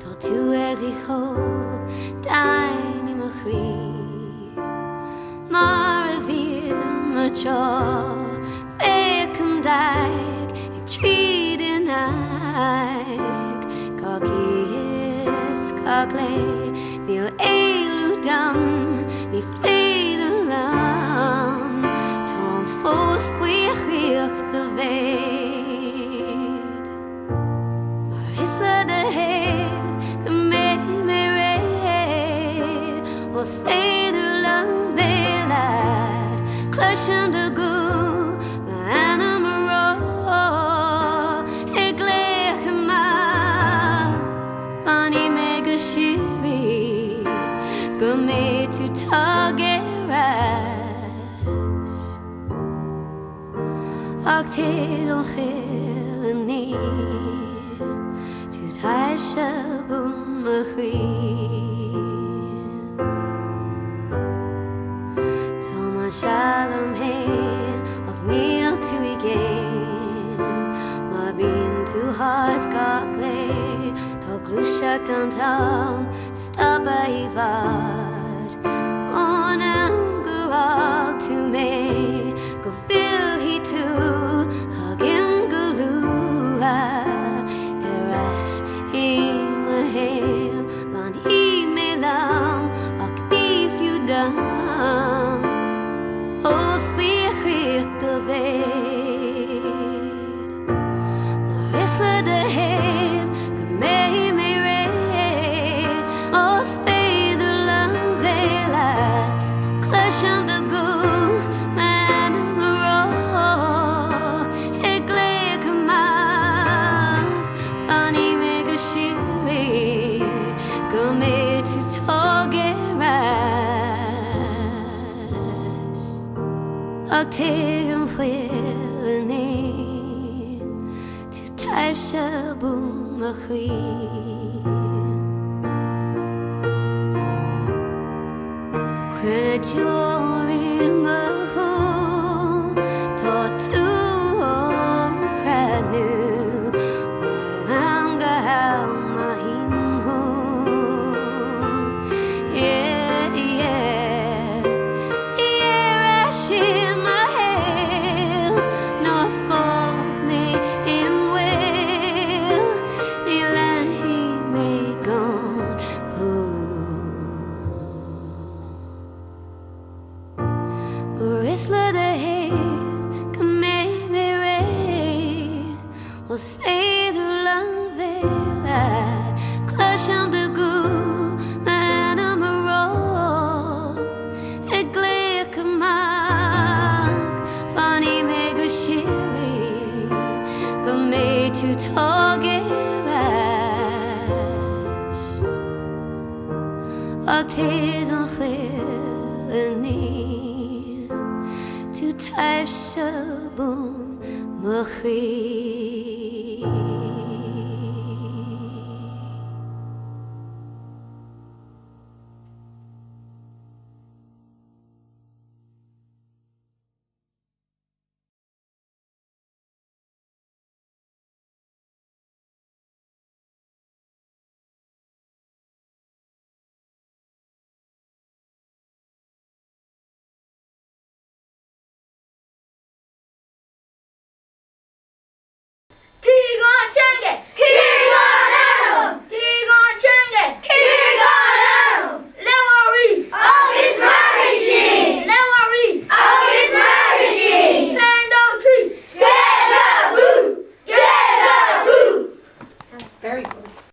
tot tu eglicho deine machri Maravir macho vekum daig ik triden aig kakis kakle bil eludam mi federlam ton fos fwiech te weet maar is er de heer gememere was federlam velat klashen de go man amaro ik leg ma funny mega shiri Gome to Tagerash Akte on Chilani To Taishabun Machri Toma Shalom Hain Aknil to again Ma bin to hard Gakle Glusha tantam staba ivad on angarag to me go fill he to hagim galua erash imahel lan imelam aknif yudam os vichit de ved marissa de hev Tegen Chilani to Taishabun Machri Kwejorim Mahon Totu Kranu Marlam Gahal Mahimho Yeah, yeah Yeah, Rashim Isla de Hev, Kamemere, was Fedula Vela, Clashon de Gou, Manamaro, Eglia Kamak, Fanny Megashiri, Kame to Togerash, Octagon Chilani. To Taishabun Machri